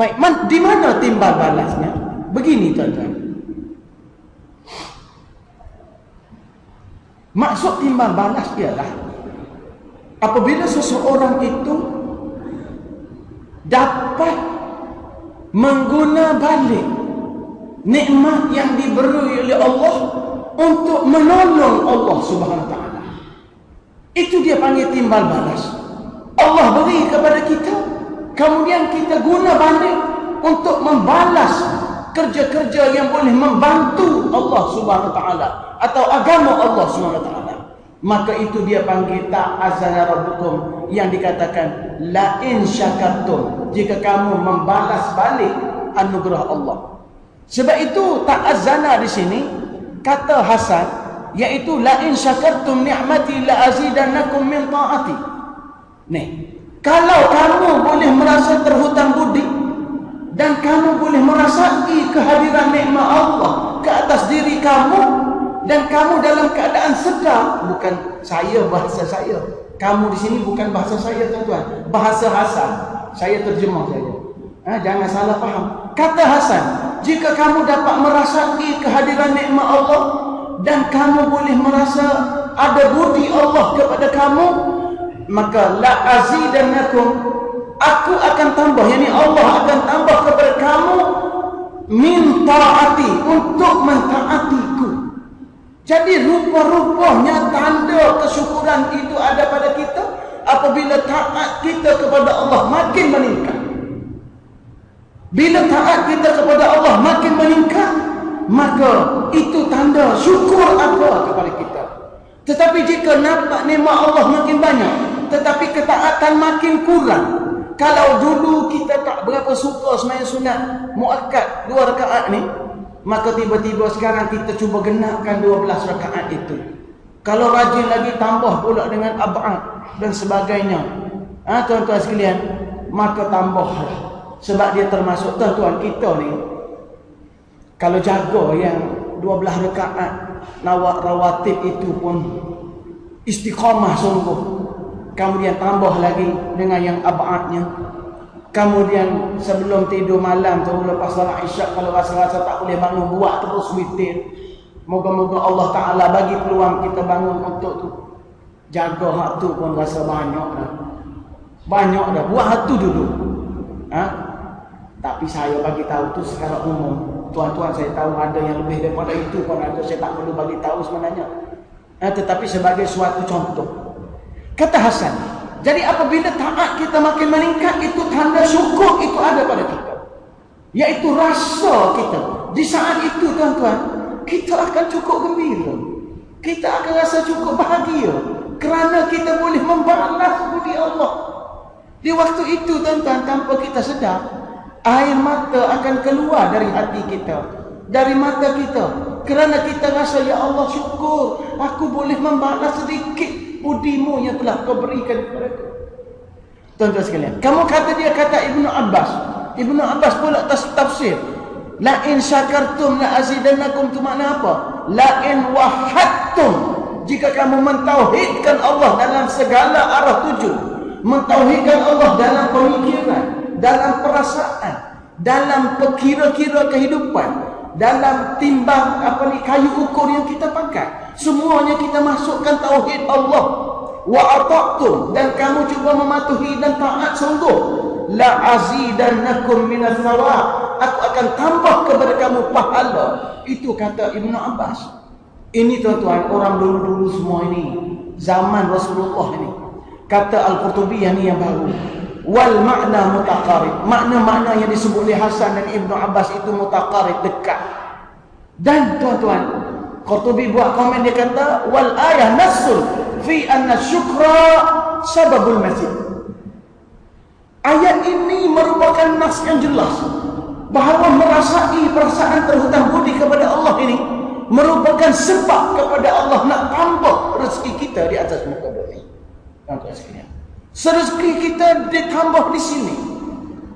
Baik, di mana timbal balasnya? Begini tuan-tuan. Maksud timbal balas ialah apabila seseorang itu dapat mengguna balik nikmat yang diberi oleh Allah untuk menolong Allah Subhanahu Wa Taala. Itu dia panggil timbal balas. Allah beri kepada kita, kemudian kita guna balik untuk membalas kerja-kerja yang boleh membantu Allah Subhanahu Wa Taala atau agama Allah Subhanahu Wa Taala. Maka itu dia panggil ta'azzana rabbukum, yang dikatakan la in syakartum, jika kamu membalas balik anugerah Allah. Sebab itu ta'azzana di sini kata Hasan, iaitu la in syakartum ni'mati la azidannakum min ta'ati. Nih, kalau kamu boleh merasa terhutang budi dan kamu boleh merasai kehadiran nikmat Allah ke atas diri kamu, dan kamu dalam keadaan sedar, bukan saya bahasa saya, kamu di sini bukan bahasa saya tuan-tuan, bahasa Hasan, saya terjemah saja. Jangan salah faham. Kata Hasan, jika kamu dapat merasai kehadiran nikmat Allah dan kamu boleh merasa ada budi Allah kepada kamu, maka la azidannakum, aku akan tambah, yakni Allah akan tambah kepada kamu min taati, untuk mentaatiku. Jadi rupa-rupanya tanda kesyukuran itu ada pada kita apabila taat kita kepada Allah makin meningkat. Bila taat kita kepada Allah makin meningkat, maka itu tanda syukur ada kepada kita. Tetapi jika nampak nikmat Allah makin banyak, tetapi ketaatan makin kurang, kalau dulu kita tak berapa suka sembahyang sunat muakkad 2 rakaat ni, maka tiba-tiba sekarang kita cuba genapkan 12 rakaat itu. Kalau rajin lagi tambah pula dengan ab'ad dan sebagainya, tuan-tuan sekalian, maka tambahlah. Sebab dia termasuk, tuan-tuan, kita ni kalau jaga yang 12 rakaat rawatib itu pun istiqamah sungguh, kemudian tambah lagi dengan yang ab'adnya, kemudian sebelum tidur malam tu lepas salat isyak, kalau rasa-rasa tak boleh bangun, buat terus witir. Moga-moga Allah Ta'ala bagi peluang kita bangun untuk tu. Jaga hak tu pun rasa banyak dah. Banyak dah, buat hak tu dulu. Tapi saya bagi tahu tu secara umum. Tuan-tuan, saya tahu ada yang lebih daripada itu pun ada, saya tak perlu bagi tahu sebenarnya. Tetapi sebagai suatu contoh. Kata Hasan, jadi apabila taat kita makin meningkat, itu tanda syukur itu ada pada kita, yaitu rasa kita. Di saat itu tuan-tuan, kita akan cukup gembira, kita akan rasa cukup bahagia, kerana kita boleh membalas budi Allah. Di waktu itu tuan-tuan, tanpa kita sedar, air mata akan keluar dari hati kita, dari mata kita, kerana kita rasa, ya Allah, syukur aku boleh membalas sedikit budimu yang telah kau berikan kepada aku. Tuan-tuan sekalian, kamu kata dia kata Ibnu Abbas. Ibnu Abbas pula tafsir, la in syakartum la azidannakum, tu makna apa? La in wahadtum, jika kamu mentauhidkan Allah dalam segala arah tuju, mentauhidkan Allah dalam pemikiran, dalam perasaan, dalam kira-kira kehidupan, dalam timbang kayu ukur yang kita pakai, semuanya kita masukkan tauhid Allah. Wa ata'tum, dan kamu cuba mematuhi dan taat sungguh, la azidannakum minas thawab, aku akan tambah kepada kamu pahala. Itu kata Ibnu Abbas. Ini tuan-tuan, orang dulu-dulu semua ini, zaman Rasulullah ini. Kata Al-Qurtubi yang ni yang baru, wal makna mutaqarib, makna-makna yang disebut oleh Hasan dan Ibnu Abbas itu mutaqarib, dekat. Dan tuan-tuan, Qurtubi buat komen, dia kata wal ayah nassul fi anna syukra sababul masjid. Ayat ini merupakan nas yang jelas bahawa merasai perasaan terhutang budi kepada Allah ini merupakan sebab kepada Allah nak tambah rezeki kita di atas muka bumi. Tuan-tuan sekalian, rezeki kita ditambah di sini,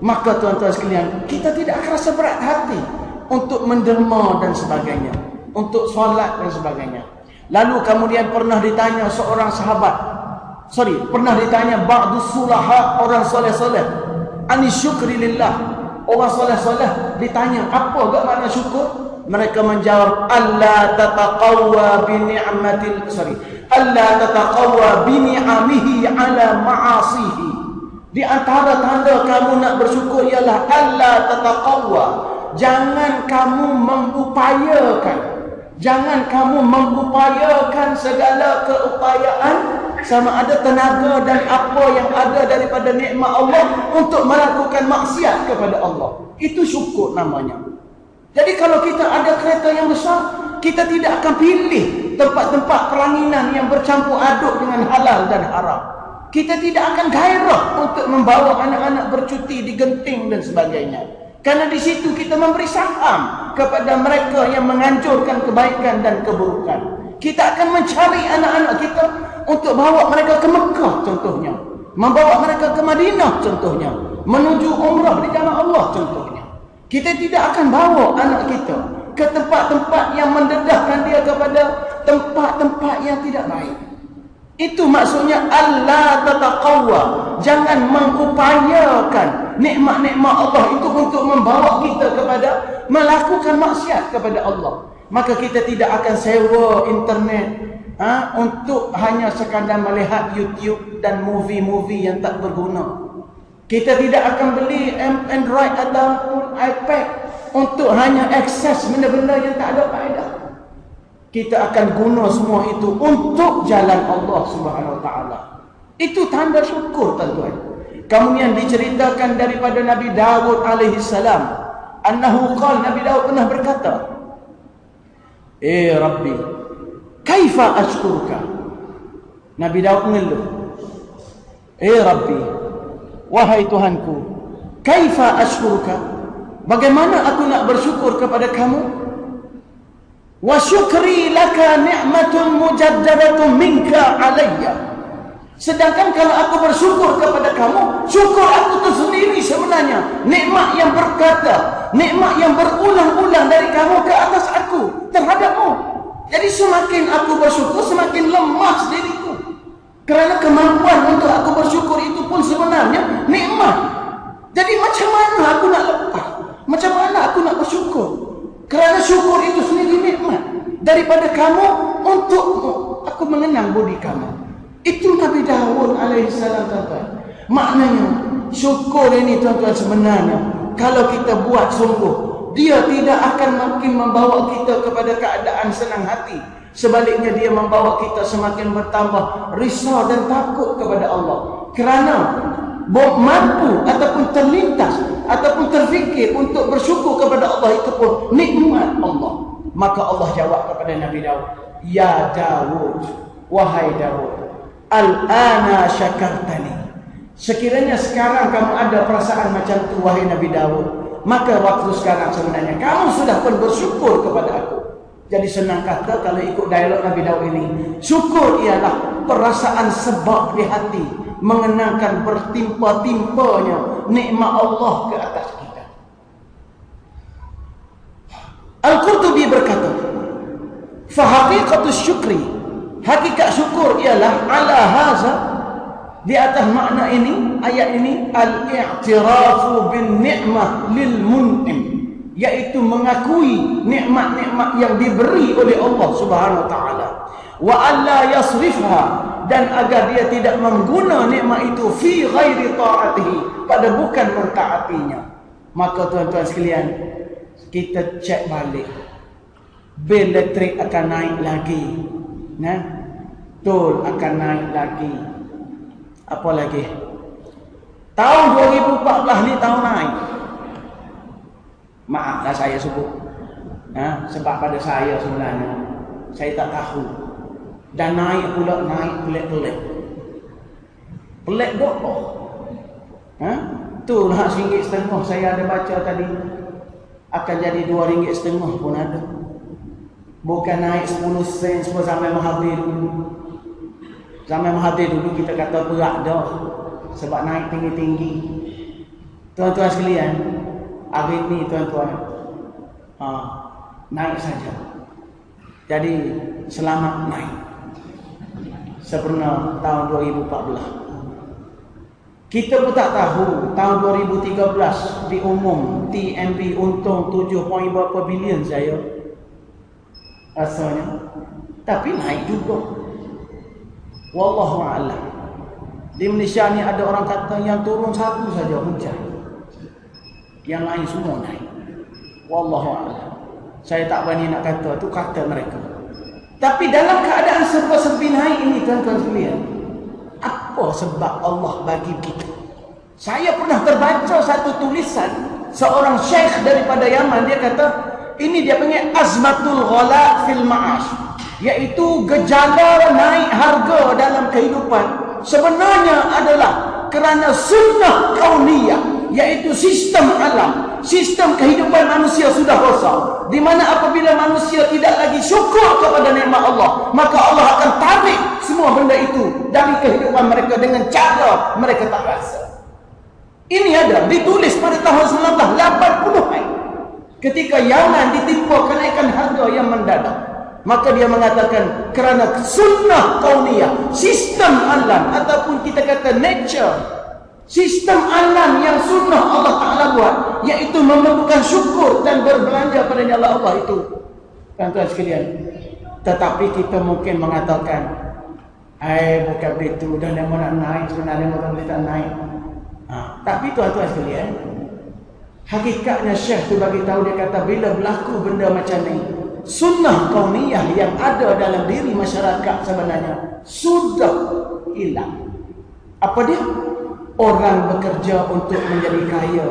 maka tuan-tuan sekalian, kita tidak akan rasa berat hati untuk menderma dan sebagainya, untuk solat dan sebagainya. Lalu kemudian pernah ditanya seorang sahabat, pernah ditanya ba'du sulaha, orang soleh-soleh, ani syukri lillah, Orang soleh-soleh ditanya, apa gak makna syukur? Mereka menjawab, alla tataqawwa bi ni'matil alla tataqawwa bi ni'amihi ala ma'asihi. Di antara tanda kamu nak bersyukur ialah alla tataqawwa, jangan kamu mengupayakan segala keupayaan, sama ada tenaga dan apa yang ada daripada nikmat Allah untuk melakukan maksiat kepada Allah. Itu syukur namanya. Jadi kalau kita ada kereta yang besar, kita tidak akan pilih tempat-tempat peranginan yang bercampur aduk dengan halal dan haram. Kita tidak akan gairah untuk membawa anak-anak bercuti di Genting dan sebagainya. Karena di situ kita memberi saham kepada mereka yang menganjurkan kebaikan dan keburukan. Kita akan mencari anak-anak kita untuk bawa mereka ke Mekah contohnya, membawa mereka ke Madinah contohnya, menuju umrah di jalan Allah contohnya. Kita tidak akan bawa anak kita ke tempat-tempat yang mendedahkan dia kepada tempat-tempat yang tidak baik. Itu maksudnya alla tataqawwa, jangan mengupayakan nikmat-nikmat Allah itu untuk membawa kita kepada melakukan maksiat kepada Allah. Maka kita tidak akan sewa internet untuk hanya sekadar melihat YouTube dan movie-movie yang tak berguna. Kita tidak akan beli Android ataupun iPad untuk hanya akses benda-benda yang tak ada faedah. Kita akan guna semua itu untuk jalan Allah Subhanahu Wa Taala. Itu tanda syukur, tuan-tuan. Kemudian diceritakan daripada Nabi Dawud alaihi salam, annahu qala, Nabi Dawud pernah berkata, Rabbi, kaifa ashkuruka? Nabi Dawud mengeluh, Rabbi, wahai Tuhanku, kaifa ashkuruka? Bagaimana aku nak bersyukur kepada kamu? Wa syukri laka ni'matun mujaddadatun minka alayya. Sedangkan kalau aku bersyukur kepada kamu, syukur aku itu sendiri sebenarnya nikmat yang berkata, nikmat yang berulang-ulang dari kamu ke atas aku, terhadapmu. Jadi semakin aku bersyukur, semakin lemah diriku. Kerana kemampuan untuk aku bersyukur itu pun sebenarnya nikmat. Jadi macam mana aku nak lepas? Macam mana aku nak bersyukur? Kerana syukur itu sendiri nikmat daripada kamu untukmu. Aku mengenang budi kamu. Itu Nabi Dawud alaihissalam, tuan-tuan. Maknanya syukur ini, tuan-tuan, sebenarnya kalau kita buat sungguh, dia tidak akan makin membawa kita kepada keadaan senang hati. Sebaliknya dia membawa kita semakin bertambah risau dan takut kepada Allah. Kerana mampu ataupun terlintas ataupun terfikir untuk bersyukur kepada Allah itu pun nikmat Allah. Maka Allah jawab kepada Nabi Dawud, ya Dawud, wahai Dawud, al-ana syakartani. Sekiranya sekarang kamu ada perasaan macam itu, wahai Nabi Dawud, maka waktu sekarang sebenarnya kamu sudah pun bersyukur kepada aku. Jadi senang kata kalau ikut dialog Nabi Dawud ini, syukur ialah perasaan sebab di hati, mengenangkan bertimpa-timpanya nikmat Allah ke atas kita. Al-Qurtubi berkata, fa haqiqatus syukri, hakikat syukur ialah ala haza, di atas makna ini, ayat ini, al-i'tirafu bin ni'mah lil mun'im, yaitu mengakui nikmat-nikmat yang diberi oleh Allah Subhanahu Wa Taala, wa alla yasrifha, dan agar dia tidak mengguna nikmat itu fi ghairi ta'atihi, pada bukan mentaatinya. Maka tuan-tuan sekalian, kita cek balik, bil elektrik akan naik lagi, tol akan naik lagi, apa lagi, tahun 2014 ni tahun naik. Maaflah saya sebut, sebab pada saya sebenarnya saya tak tahu. Dan naik pula, naik pelik-pelik. Pelik doa. Tu lah RM1.50 saya ada baca tadi. Akan jadi RM2.50 pun ada. Bukan naik 10 sen semua zaman Mahathir dulu. Zaman Mahathir dulu kita kata berat dah. Sebab naik tinggi-tinggi. Tuan-tuan sekalian, hari ini tuan-tuan, naik saja. Jadi selamat naik. Sebenarnya tahun 2014 Kita pun tak tahu tahun 2013 diumum TNB untung 7 point berapa bilion saya asalnya. Tapi naik juga. Wallahu a'lam. Di Malaysia ni ada orang kata yang turun satu saja hujan. Yang lain semua naik. Wallahu a'lam. Saya tak berani nak kata, tu kata mereka. Tapi dalam keadaan serba-serbi naik ini tuan-tuan sekalian, apa sebab Allah bagi kita? Saya pernah terbaca satu tulisan seorang syekh daripada Yaman. Dia kata, ini dia panggil azmatul ghala fil ma'ash, iaitu gejala naik harga dalam kehidupan sebenarnya adalah kerana sunnah kauniyah, iaitu sistem alam, sistem kehidupan manusia sudah rosak, di mana apabila manusia tidak lagi syukur kepada nikmat Allah, maka Allah akan tarik semua benda itu dari kehidupan mereka dengan cara mereka tak rasa. Ini ada ditulis pada tahun 1980-an ketika Yaman ditimpa kenaikan harga yang mendadak. Maka dia mengatakan kerana sunnah kauniyah, sistem alam ataupun kita kata nature, sistem alam yang sunnah Allah Ta'ala buat, iaitu memerlukan syukur dan berbelanja pada nyala Allah itu. Tuan-tuan sekalian, tetapi kita mungkin mengatakan, bukan begitu, dah lama nak naik, sebenarnya orang boleh tak naik. Tapi tuan-tuan sekalian, hakikatnya Syekh tu bagi tahu, dia kata bila berlaku benda macam ni, sunnah kauniyah yang ada dalam diri masyarakat sebenarnya sudah hilang. Apa dia? Orang bekerja untuk menjadi kaya,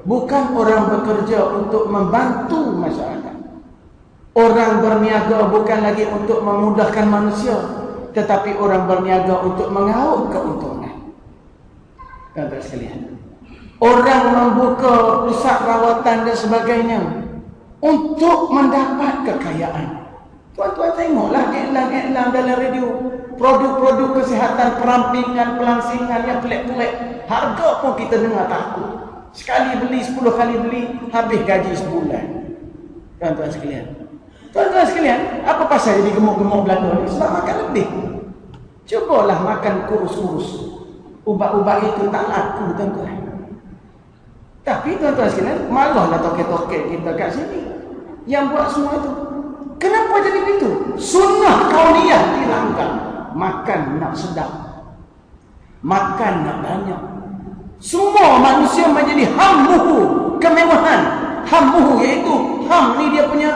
bukan orang bekerja untuk membantu masyarakat. Orang berniaga bukan lagi untuk memudahkan manusia, tetapi orang berniaga untuk mengaut keuntungan. Tuan-tuan sekalian, orang membuka pusat rawatan dan sebagainya untuk mendapat kekayaan. Tuan-tuan tengoklah iklan-iklan dalam radio, produk-produk kesihatan, perampingan, pelangsingan yang pelik-pelik. Harga pun kita dengar takut. Sekali beli, 10 kali beli, habis gaji sebulan. Tuan-tuan sekalian, tuan-tuan sekalian, apa pasal jadi gemuk-gemuk belaka ni? Sebab makan lebih. Cubalah makan kurus-kurus. Ubat-ubat itu tak laku, tuan-tuan. Tapi tuan-tuan sekalian, malahlah toket-toket kita kat sini yang buat semua itu. Kenapa jadi begitu? Sunnah kauniyah dilanggar. Makan nak sedap, makan nak banyak. Semua manusia menjadi hammuhu, kemewahan. Hammuhu iaitu ham ni dia punya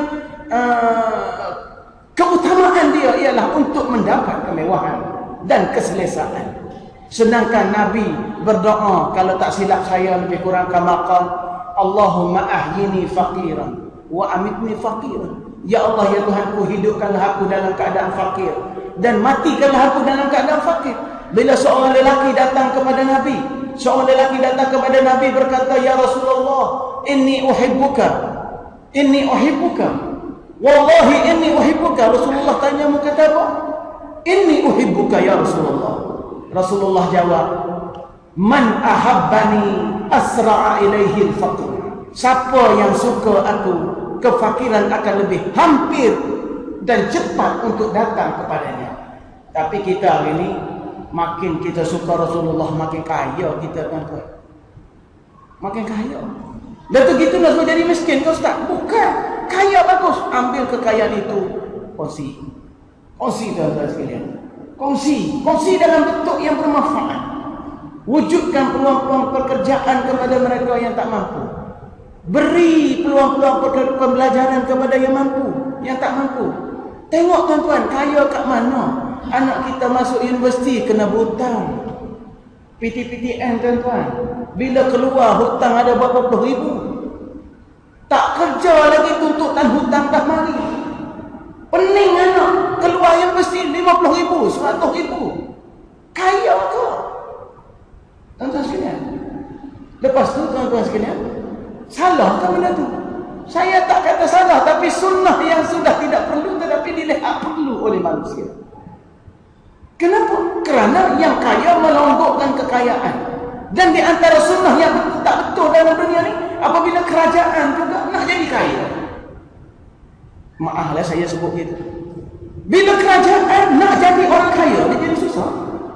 keutamaan dia ialah untuk mendapat kemewahan dan keselesaan. Sedangkan Nabi berdoa, kalau tak silap saya lebih kurang kama qala, Allahumma ahyini faqiran wa amitni faqiran. Ya Allah, ya Tuhanku, hidupkanlah aku dalam keadaan fakir dan matikanlah aku dalam keadaan fakir. Bila seorang lelaki datang kepada Nabi, berkata, ya Rasulullah, inni uhibbuka, wallahi inni uhibbuka. Rasulullah tanya, mu kata apa? Inni uhibbuka ya Rasulullah. Rasulullah jawab, man ahabbani asra'a ilaihi al-faqr. Siapa yang suka aku, kefakiran akan lebih hampir dan cepat untuk datang kepadanya. Tapi kita hari ini, makin kita suka Rasulullah, makin kaya kita, tuan-tuan. Makin kaya. Dan tu gitu nak jadi miskin ke Ustaz? Bukan. Kaya bagus. Ambil kekayaan itu, kongsi. Kongsi, tuan-tuan sekalian. Kongsi dalam bentuk yang bermanfaat. Wujudkan peluang-peluang pekerjaan kepada mereka yang tak mampu. Beri peluang-peluang pembelajaran kepada yang mampu, yang tak mampu. Tengok tuan-tuan, kaya kat mana? Anak kita masuk universiti kena hutang. PTPTN tuan-tuan, bila keluar hutang ada berapa puluh ribu. Tak kerja lagi, tuntutan hutang dah mari. Pening anak keluar yang mesti 50 ribu, 100 ribu. Kaya ke? Tuan-tuan sekalian. Lepas tu tuan-tuan sekalian, salah ke benda tu? Saya tak kata salah, tapi sunnah yang sudah tidak perlu tetapi dilihat perlu oleh manusia. Kenapa? Kerana yang kaya melonggokkan kekayaan. Dan di antara sunnah yang tak betul dalam dunia ni, apabila kerajaan juga nak jadi kaya. Maaflah saya sebut gitu. Bila kerajaan nak jadi orang kaya, dia jadi susah.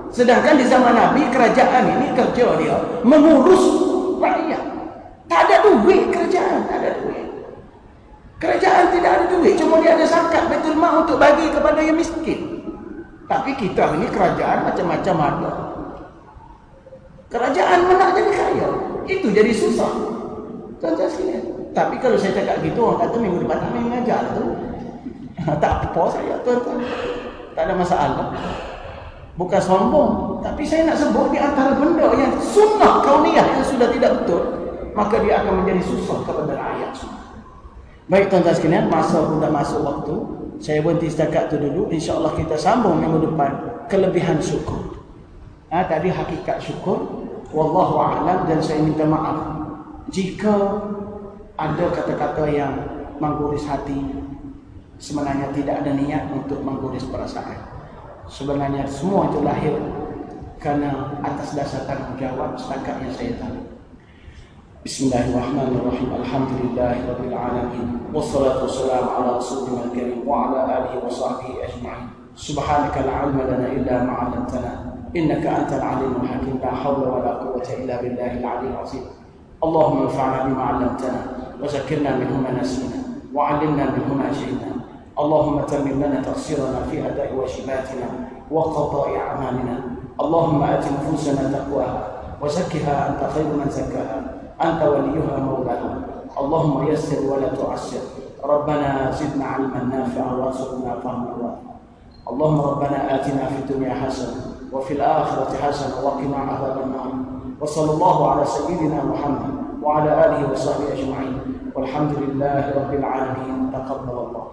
Sedangkan di zaman Nabi, kerajaan ini kerja dia mengurus rakyat. Tak ada duit kerajaan, tak ada duit. Kerajaan tidak ada duit, cuma dia ada zakat Baitul Mal untuk bagi kepada yang miskin. Tapi kita ini kerajaan macam-macam ada. Kerajaan mana jadi kaya? Itu jadi susah. Tuan-tuan sekalian. Tapi kalau saya cakap gitu, orang kata minggu depan tak main mengajar tu. Tak apa saya, tuan-tuan. Tak ada masalah. Bukan sombong. Tapi saya nak sebut di antara benda yang sunnah kauniyah yang sudah tidak betul, maka dia akan menjadi susah kepada rakyat. Baik tuan-tuan sekalian, masa pun dah masuk waktu. Saya berhenti setakat tu dulu. InsyaAllah kita sambung minggu depan kelebihan syukur. Tadi hakikat syukur. Wallahu a'lam, dan saya minta maaf jika ada kata-kata yang mengguris hati. Sebenarnya tidak ada niat untuk mengguris perasaan. Sebenarnya semua itu lahir kerana atas dasar tanggungjawab setakat yang saya tahu. Bismillahirrahmanirrahim. Alhamdulillahirabbil alamin. Wassalatu wassalamu ala rasulina al-karim wa ala alihi wa sahbihi ajma'in. Subhanaka la 'ilma lana illa ma 'allamtana innaka antal 'alimul hakim. La hawla wa la quwwata illa billahil 'aliyyil 'azim. Allahumma anfa'na bima 'allamtana wa zakkirna minhu ma nasina wa 'allimna minhu ma jahilna. Allahumma tammim lana taqsirana fi ada'i wajibatina wa qada'i a'malina. Allahumma ati nufusana taqwaha wa zakkiha anta khairu man zakkaha. أنت وليها مولاها. اللهم يسر ولا تعسر. ربنا زدنا علما نافعا وارزقنا فهما وافعا. اللهم ربنا آتنا في الدنيا حسنة وفي الآخرة حسنة وقنا عذاب النار. وصلى الله على سيدنا محمد وعلى آله وصحبه أجمعين والحمد لله رب العالمين. تقبل الله.